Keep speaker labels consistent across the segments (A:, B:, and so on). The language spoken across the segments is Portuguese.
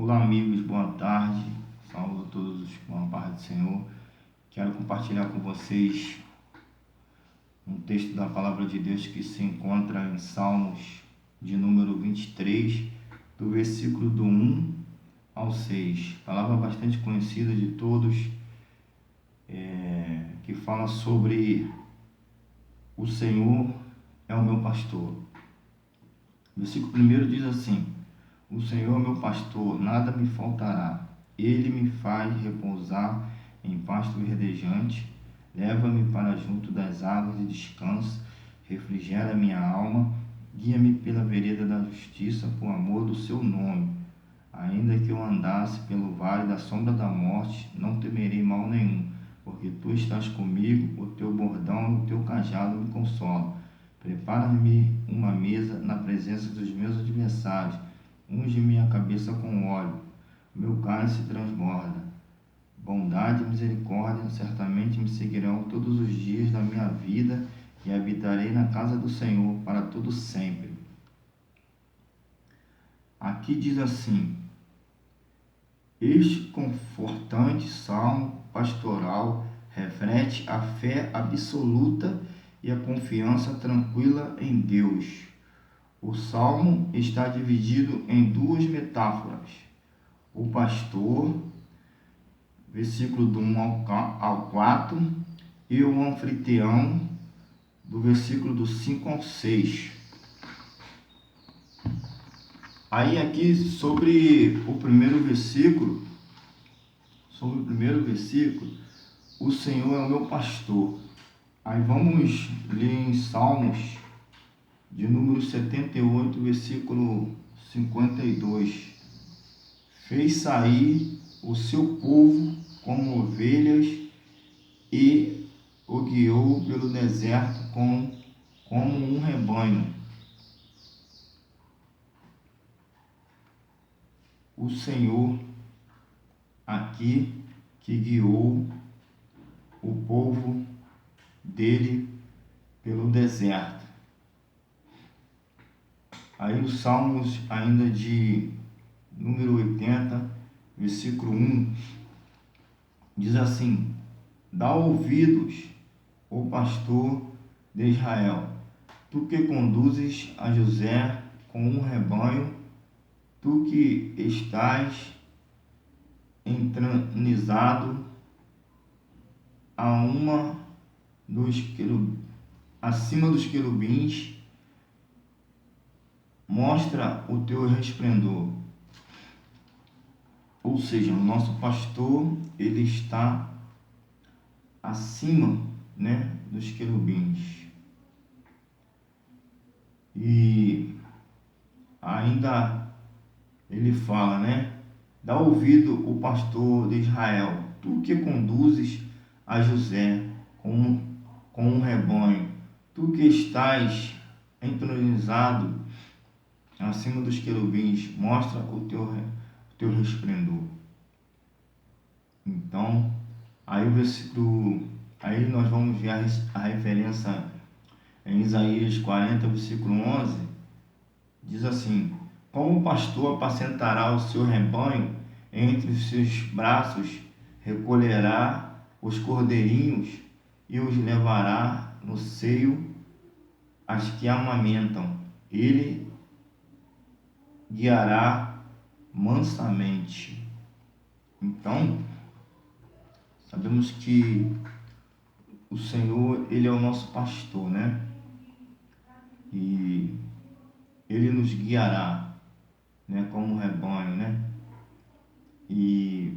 A: Olá, amigos, boa tarde. Saúdo a todos com a paz do Senhor. Quero compartilhar com vocês um texto da Palavra de Deus que se encontra em Salmos de número 23, do versículo do 1 ao 6. Palavra bastante conhecida de todos, que fala sobre o Senhor é o meu pastor. O versículo 1 diz assim: o Senhor é meu pastor, nada me faltará. Ele me faz repousar em pasto verdejante, leva-me para junto das águas de descanso, refrigera minha alma, guia-me pela vereda da justiça, por amor do seu nome. Ainda que eu andasse pelo vale da sombra da morte, não temerei mal nenhum, porque tu estás comigo, o teu bordão e o teu cajado me consolam. Prepara-me uma mesa na presença dos meus adversários, unge minha cabeça com óleo, meu cálice transborda. Bondade e misericórdia certamente me seguirão todos os dias da minha vida, e habitarei na casa do Senhor para todo sempre. Aqui diz assim: este confortante salmo pastoral reflete a fé absoluta e a confiança tranquila em Deus. O salmo está dividido em duas metáforas: o pastor, versículo do 1 ao 4, e o anfitrião, do versículo do 5 ao 6. Aí aqui sobre o primeiro versículo, o Senhor é o meu pastor. Aí vamos ler em Salmos de número 78, versículo 52. Fez sair o seu povo como ovelhas e o guiou pelo deserto como um rebanho. O Senhor aqui que guiou o povo dele pelo deserto. Aí os Salmos ainda de número 80, versículo 1, diz assim: dá ouvidos, ó pastor de Israel, tu que conduzes a José com um rebanho, tu que estás entronizado acima dos querubins, mostra o teu resplendor. Ou seja, o nosso pastor, ele está acima, dos querubins. E ainda ele fala, dá ouvido o pastor de Israel, tu que conduzes a José com um rebanho, tu que estás entronizado acima dos querubins, mostra o teu resplendor. Então, aí nós vamos ver a referência em Isaías 40, versículo 11, diz assim: como o pastor apacentará o seu rebanho, entre os seus braços recolherá os cordeirinhos e os levará no seio as que amamentam. Ele guiará mansamente. Então, sabemos que o Senhor, ele é o nosso pastor, E ele nos guiará, como um rebanho, E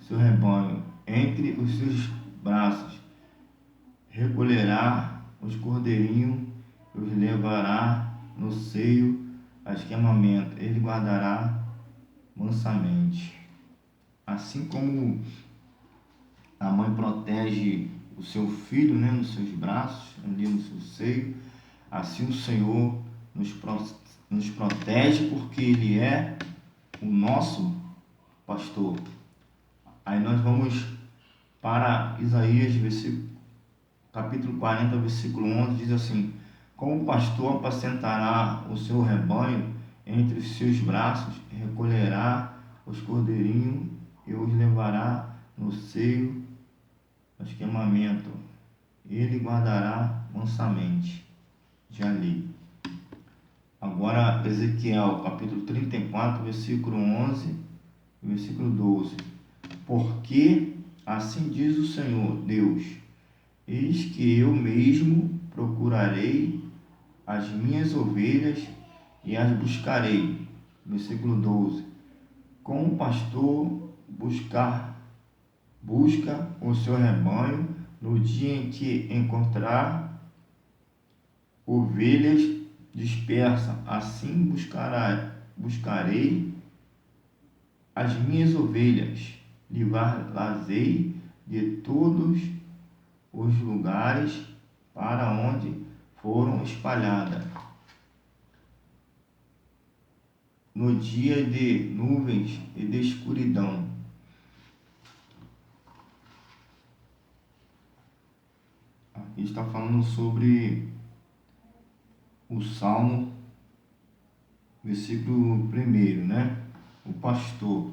A: seu rebanho entre os seus braços recolherá os cordeirinhos e os levará no seio as que amamentam. Ele guardará mansamente. Assim como a mãe protege o seu filho, nos seus braços, ali no seu seio, assim o Senhor nos protege, porque Ele é o nosso pastor. Aí nós vamos para Isaías, capítulo 40, versículo 11, diz assim: como o pastor apacentará o seu rebanho entre os seus braços, recolherá os cordeirinhos e os levará no seio do esquamamento. Ele guardará mansamente. Já li. Agora, Ezequiel, capítulo 34, versículo 11 e versículo 12. Porque assim diz o Senhor Deus: eis que eu mesmo procurarei as minhas ovelhas e as buscarei. Versículo 12. Como o pastor busca o seu rebanho no dia em que encontrar ovelhas dispersas, assim buscarei as minhas ovelhas, livrá-las-ei de todos os lugares para onde foram espalhadas. No dia de nuvens e de escuridão. Aqui está falando sobre o Salmo, versículo 1, né? O pastor.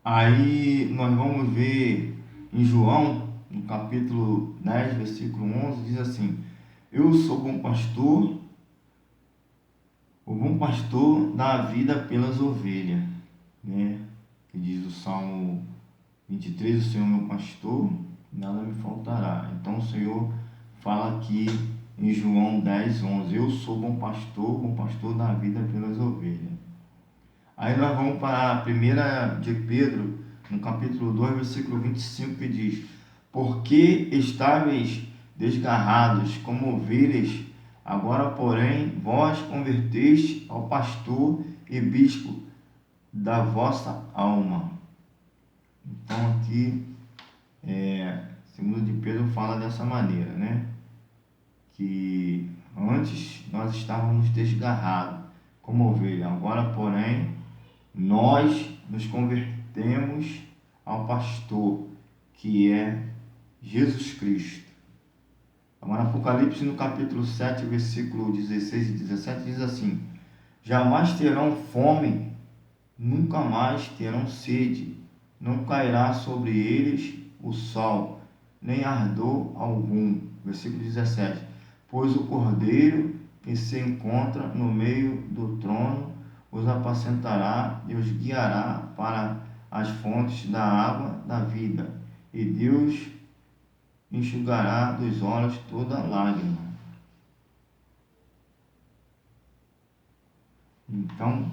A: Aí nós vamos ver em João, no capítulo 10, versículo 11, diz assim: eu sou bom pastor, o bom pastor dá a vida pelas ovelhas, né? Que diz o Salmo 23, o Senhor é meu pastor, nada me faltará. Então o Senhor fala aqui em João 10, 11, eu sou bom pastor dá a vida pelas ovelhas. Aí nós vamos para a primeira de Pedro, no capítulo 2, versículo 25, que diz: porque estáveis desgarrados como ovelhas, agora porém vós converteste ao pastor e bispo da vossa alma. Então aqui, segundo de Pedro fala dessa maneira, né? Que antes nós estávamos desgarrados como ovelha, agora porém nós nos convertemos ao pastor, que é Jesus Cristo. Agora, Apocalipse, no capítulo 7, versículo 16 e 17, diz assim: jamais terão fome, nunca mais terão sede, não cairá sobre eles o sol, nem ardor algum. Versículo 17: pois o Cordeiro que se encontra no meio do trono os apacentará e os guiará para as fontes da água da vida, e Deus enxugará dos olhos toda lágrima. Então,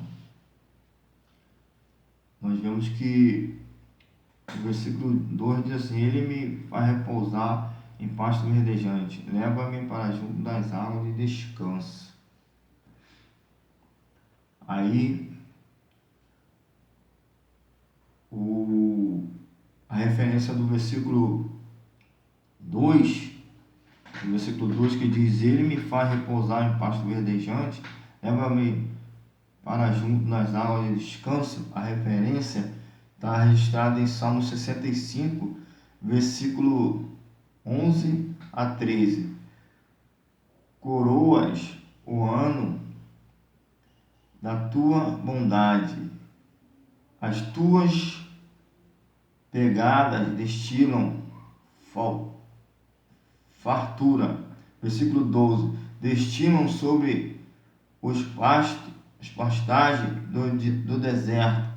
A: nós vemos que o versículo 2 diz assim: ele me faz repousar em pasto verdejante, leva-me para junto das águas de descanso. Aí, a referência do versículo 2, o versículo 2 que diz: ele me faz repousar em pasto verdejante, leva-me para junto das águas de descanso. A referência está registrada em Salmo 65, versículo 11 a 13. Coroas o ano da tua bondade, as tuas pegadas destilam fartura. Versículo 12: destilam sobre os pastagens do deserto,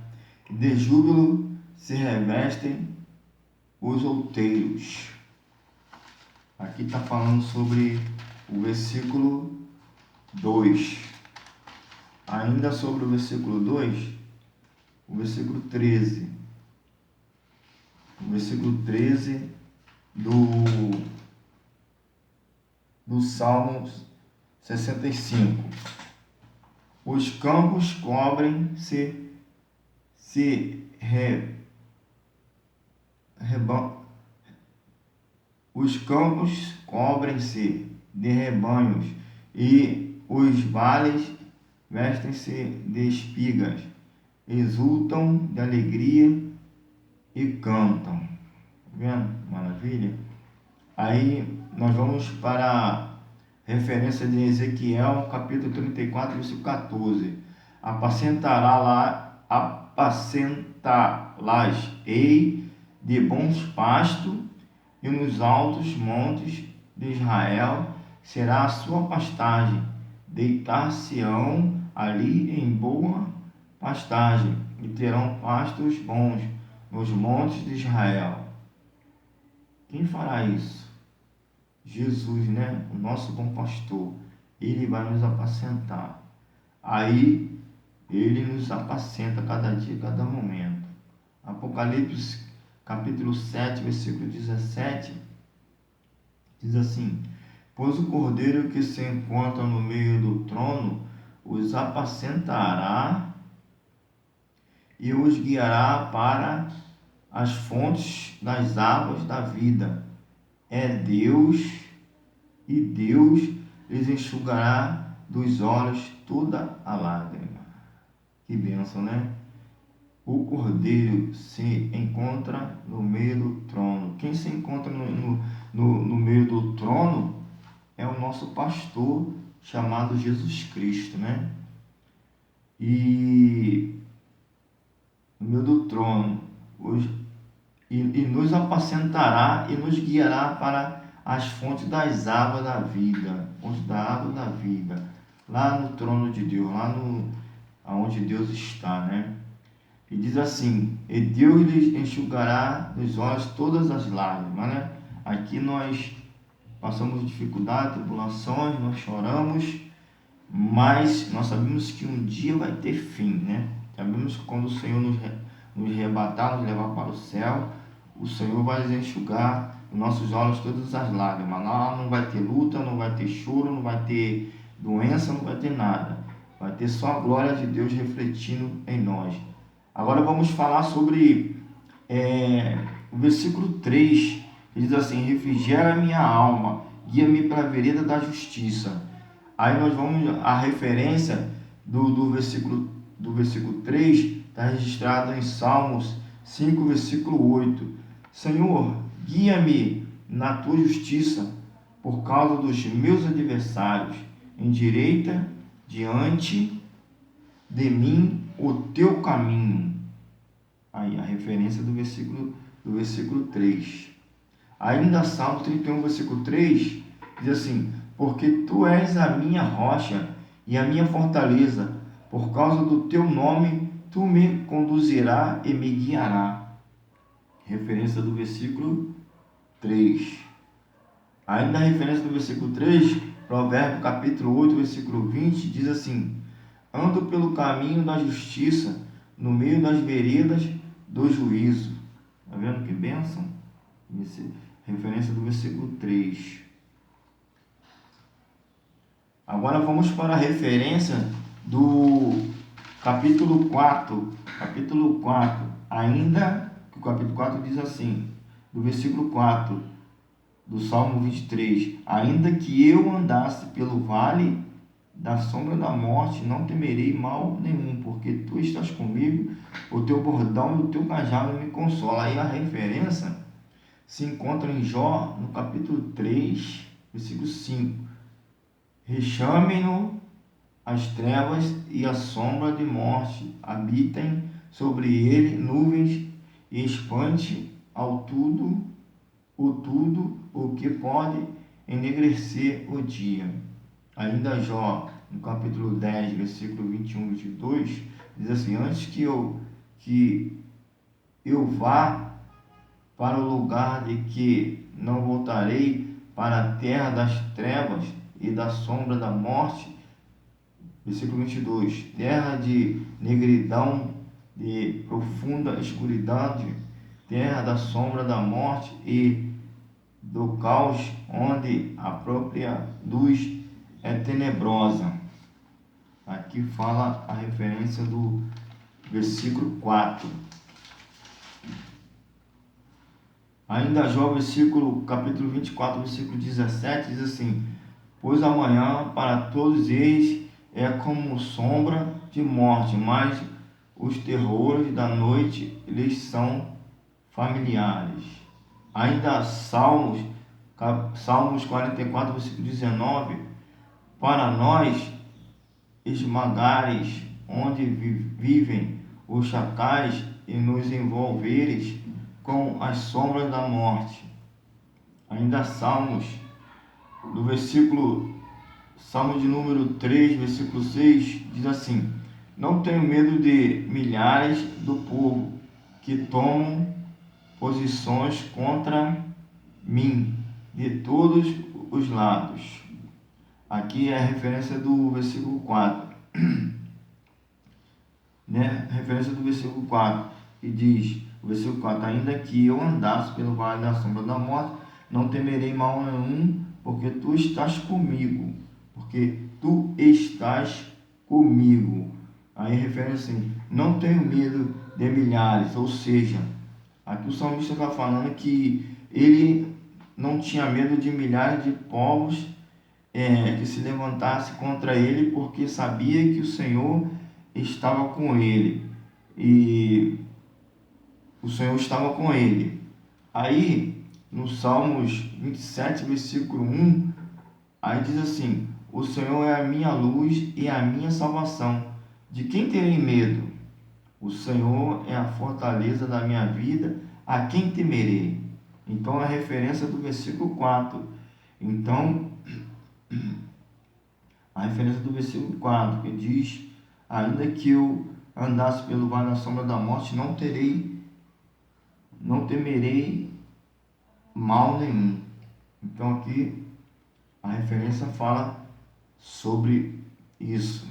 A: e de júbilo se revestem os outeiros. Aqui está falando sobre o versículo 2. Ainda sobre o versículo 2, o versículo 13. O versículo 13 do Salmo 65. Os campos cobrem-se os campos cobrem-se de rebanhos, e os vales vestem-se de espigas, exultam de alegria e cantam. Tá vendo? Maravilha. Aí nós vamos para referência de Ezequiel, capítulo 34, versículo 14. Apacentarás-ei de bons pastos, e nos altos montes de Israel será a sua pastagem. Deitar-se-ão ali em boa pastagem, e terão pastos bons nos montes de Israel. Quem fará isso? Jesus, né? O nosso bom pastor. Ele vai nos apacentar. Aí, ele nos apacenta cada dia, cada momento. Apocalipse, capítulo 7, versículo 17, diz assim: pois o cordeiro que se encontra no meio do trono os apacentará e os guiará para as fontes das águas da vida. É Deus, e Deus lhes enxugará dos olhos toda a lágrima. Que bênção, né? O cordeiro se encontra no meio do trono. Quem se encontra no meio do trono é o nosso pastor, chamado Jesus Cristo, né? E no meio do trono, e nos apacentará e nos guiará para as fontes das águas da vida, fontes da água da vida, lá no trono de Deus, lá aonde Deus está, né? E diz assim: e Deus lhes enxugará dos olhos todas as lágrimas, né? Aqui nós passamos dificuldade, tribulações, nós choramos, mas nós sabemos que um dia vai ter fim, né? Sabemos que quando o Senhor nos arrebatar, nos levar para o céu, o Senhor vai nos enxugar os nossos olhos todas as lágrimas. Lá não vai ter luta, não vai ter choro, não vai ter doença, não vai ter nada. Vai ter só a glória de Deus refletindo em nós. Agora vamos falar sobre o versículo 3, que diz assim: refrigera a minha alma, guia-me para a vereda da justiça. Aí nós vamos, a referência do versículo 3 está registrado em Salmos 5, versículo 8. Senhor, guia-me na tua justiça por causa dos meus adversários. Endireita diante de mim o teu caminho. Aí a referência do versículo 3. Ainda Salmo 31, versículo 3, diz assim: porque tu és a minha rocha e a minha fortaleza, por causa do teu nome tu me conduzirás e me guiarás. Referência do versículo 3. Ainda a referência do versículo 3, Provérbio capítulo 8, versículo 20, diz assim: ando pelo caminho da justiça, no meio das veredas do juízo. Está vendo que bênção? Referência do versículo 3. Agora vamos para a referência do capítulo 4. Capítulo 4. Ainda que o capítulo 4 diz assim, do versículo 4 do Salmo 23. Ainda que eu andasse pelo vale da sombra da morte, não temerei mal nenhum, porque tu estás comigo, o teu bordão e o teu cajado me consolam. Aí a referência se encontra em Jó, no capítulo 3, versículo 5. Rechamem-no as trevas e a sombra de morte, habitem sobre ele nuvens e espante ao tudo o que pode enegrecer o dia. Ainda Jó, no capítulo 10, versículo 21 e 22, diz assim: antes que eu vá para o lugar de que não voltarei, para a terra das trevas e da sombra da morte. Versículo 22, terra de negridão, de profunda escuridão, terra da sombra da morte e do caos, onde a própria luz é tenebrosa. Aqui fala a referência do versículo 4. Ainda Jó, capítulo 24, versículo 17, diz assim: pois amanhã para todos eles é como sombra de morte, mas os terrores da noite lhes são familiares. Ainda Salmos 44, versículo 19, para nós esmagares onde vivem os chacais e nos envolveres com as sombras da morte. Ainda Salmo de número 3, versículo 6, diz assim: não tenho medo de milhares do povo que tomam posições contra mim de todos os lados. Aqui é a referência do versículo 4, né? Referência do versículo 4, que diz, o versículo 4, ainda que eu andasse pelo vale da sombra da morte, não temerei mal nenhum, porque tu estás comigo. Porque tu estás comigo. Aí referência assim, não tenho medo de milhares, ou seja, aqui o salmista está falando que ele não tinha medo de milhares de povos que se levantasse contra ele, porque sabia que o Senhor estava com ele. E o Senhor estava com ele. Aí, no Salmos 27, versículo 1, aí diz assim: o Senhor é a minha luz e a minha salvação. De quem terei medo? O Senhor é a fortaleza da minha vida. A quem temerei? Então, a referência do versículo 4. Então, a referência do versículo 4, que diz: ainda que eu andasse pelo vale da sombra da morte, não temerei mal nenhum. Então aqui a referência fala sobre isso.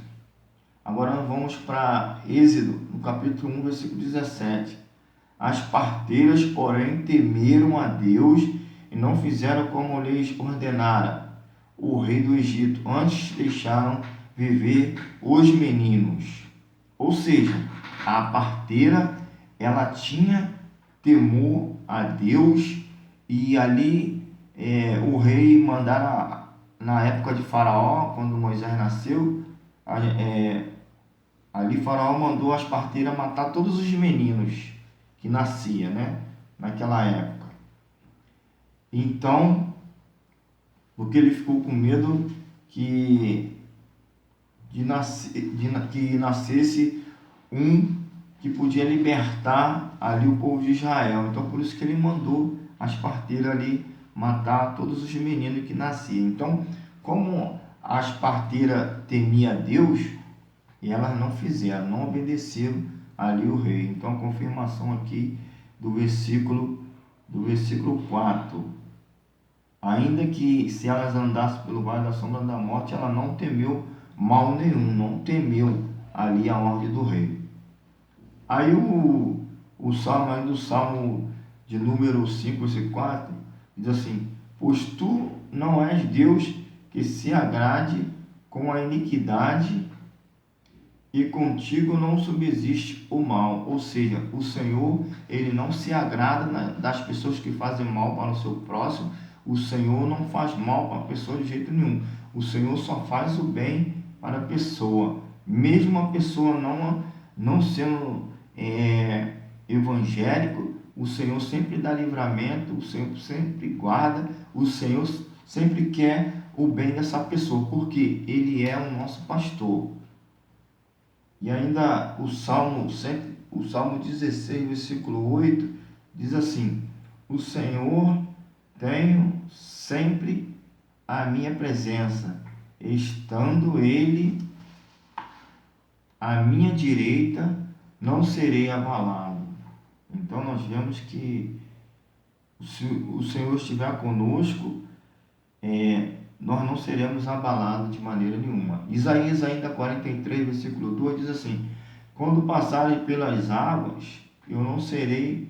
A: Agora nós vamos para Êxodo, no capítulo 1, versículo 17. As parteiras, porém, temeram a Deus e não fizeram como lhes ordenara o rei do Egito, antes deixaram viver os meninos. Ou seja, a parteira, ela tinha temor a Deus, e ali o rei mandara, na época de Faraó, quando Moisés nasceu, ali Faraó mandou as parteiras matar todos os meninos que nasciam, né, naquela época. Então, porque ele ficou com medo que nascesse um que podia libertar ali o povo de Israel. Então, por isso que ele mandou as parteiras ali matar todos os meninos que nasciam. Então, como as parteiras temiam a Deus, e elas não fizeram, não obedeceram ali o rei. Então, a confirmação aqui do versículo 4. Ainda que se elas andassem pelo vale da sombra da morte, ela não temeu mal nenhum, não temeu ali a ordem do rei. Aí o Salmo de número 5, versículo 4, diz assim: pois tu não és Deus que se agrade com a iniquidade, e contigo não subsiste o mal. Ou seja, o Senhor, ele não se agrada das pessoas que fazem mal para o seu próximo. O Senhor não faz mal para a pessoa de jeito nenhum. O Senhor só faz o bem para a pessoa. Mesmo a pessoa não sendo evangélico, o Senhor sempre dá livramento, o Senhor sempre guarda, o Senhor sempre quer o bem dessa pessoa, porque Ele é o nosso pastor. E ainda o Salmo 16, versículo 8, diz assim: o Senhor tenho sempre a minha presença, estando Ele à minha direita, não serei abalado. Então nós vemos que se o Senhor estiver conosco, nós não seremos abalados de maneira nenhuma. Isaías ainda 43, versículo 2 diz assim: quando passarem pelas águas, eu serei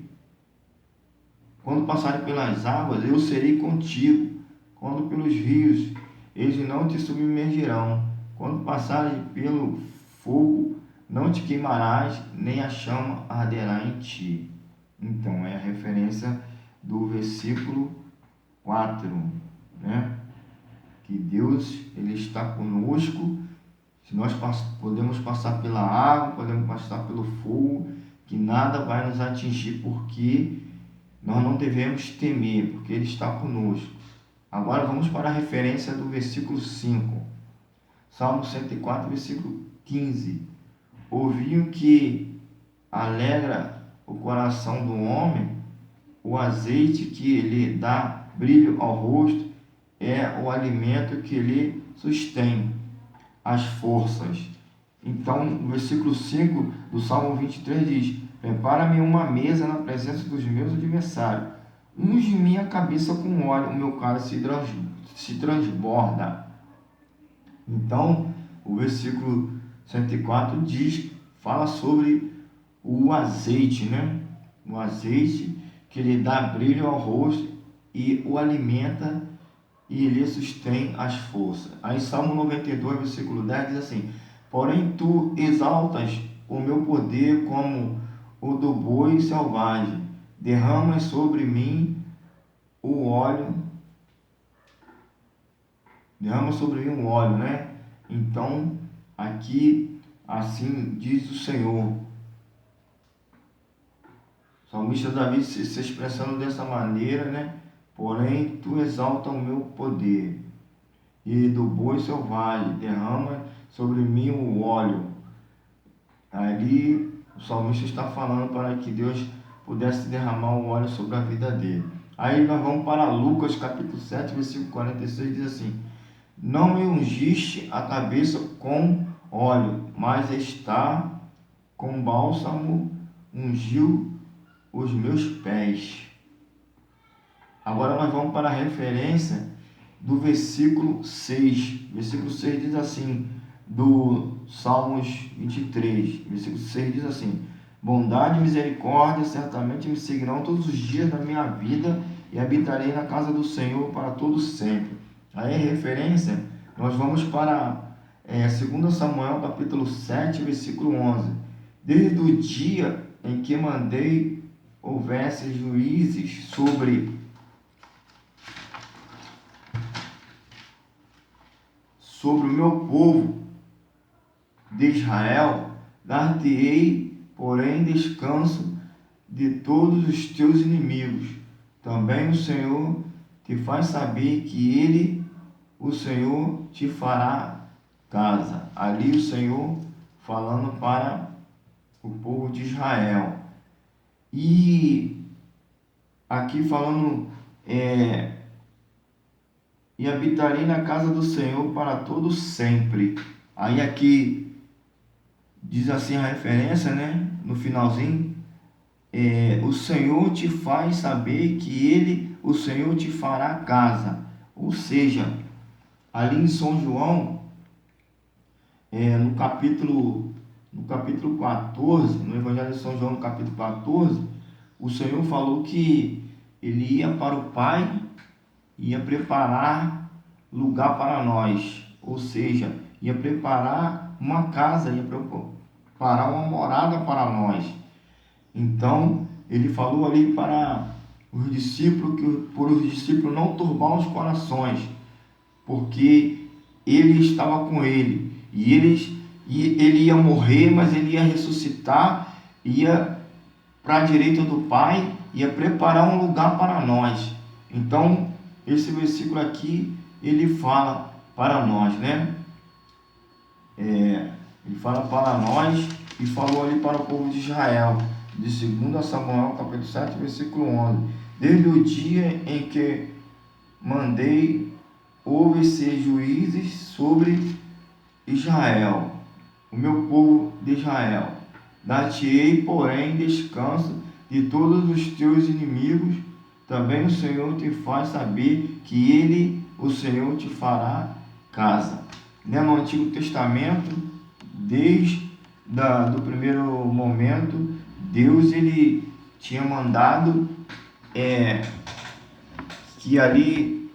A: contigo. Quando pelos rios, eles não te submergirão. Quando passares pelo fogo, não te queimarás, nem a chama arderá em ti. Então, é a referência do versículo 4, né? Que Deus, ele está conosco. Se nós podemos passar pela água, podemos passar pelo fogo, que nada vai nos atingir, porque nós não devemos temer, porque Ele está conosco. Agora vamos para a referência do versículo 5. Salmo 104, versículo 15. Ouvi o que alegra o coração do homem, o azeite que lhe dá brilho ao rosto, é o alimento que lhe sustém as forças. Então, o versículo 5 do Salmo 23 diz: prepara-me uma mesa na presença dos meus adversários, unge minha cabeça com óleo, o meu cálice se transborda. Então, o versículo 104 fala sobre o azeite, né? O azeite que lhe dá brilho ao rosto e o alimenta e lhe sustém as forças. Aí Salmo 92, versículo 10 diz assim: porém tu exaltas o meu poder como o do boi selvagem, derramas sobre mim o óleo, né? Então, aqui, assim diz o Senhor. O salmista Davi se expressando dessa maneira, né? Porém, tu exalta o meu poder, e do boi selvagem derrama sobre mim o óleo. Ali, o salmista está falando para que Deus pudesse derramar o óleo sobre a vida dele. Aí nós vamos para Lucas, capítulo 7, versículo 46, diz assim: não me ungiste a cabeça com óleo, mas está com bálsamo ungiu os meus pés. Agora nós vamos para a referência do versículo 6. Versículo 6 diz assim, do Salmos 23. Versículo 6 diz assim: bondade e misericórdia certamente me seguirão todos os dias da minha vida e habitarei na casa do Senhor para todo sempre. Aí referência, nós vamos para 2 Samuel capítulo 7, versículo 11. Desde o dia em que mandei houvesse juízes sobre o meu povo de Israel, dar-te-ei, porém, descanso de todos os teus inimigos. Também o Senhor te faz saber que Ele, o Senhor, te fará casa. Ali o Senhor falando para o povo de Israel. E aqui falando, e habitarei na casa do Senhor para todo sempre. Aí aqui diz assim a referência, né? No finalzinho, o Senhor te faz saber que Ele, o Senhor, te fará casa. Ou seja, ali em São João, no capítulo 14, no Evangelho de São João, no capítulo 14, o Senhor falou que Ele ia para o Pai, ia preparar lugar para nós, ou seja, ia preparar uma casa, ia preparar uma morada para nós. Então, Ele falou ali para os discípulos, que por os discípulos não turbar os corações, porque Ele estava com ele, e ele ia morrer, mas ele ia ressuscitar, ia para a direita do Pai, ia preparar um lugar para nós. Então, esse versículo aqui, ele fala para nós, né? Ele fala para nós e falou ali para o povo de Israel, de 2 Samuel, capítulo 7, versículo 11. Desde o dia em que mandei, houve-se juízes sobre Israel, o meu povo de Israel. Dar-te-ei, porém, descanso de todos os teus inimigos. Também o Senhor te faz saber que Ele, o Senhor, te fará casa. No Antigo Testamento, desde do primeiro momento, Deus ele tinha mandado que ali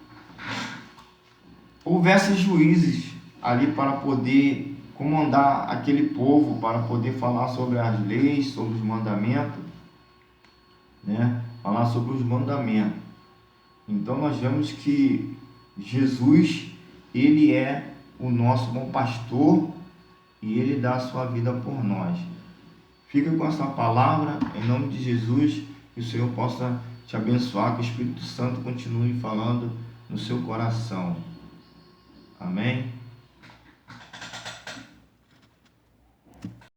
A: houvesse juízes ali para poder comandar aquele povo, para poder falar sobre as leis, sobre os mandamentos, né? Falar sobre os mandamentos. Então nós vemos que Jesus, ele é o nosso bom pastor e ele dá a sua vida por nós. Fica com essa palavra, em nome de Jesus, que o Senhor possa te abençoar, que o Espírito Santo continue falando no seu coração. Amém?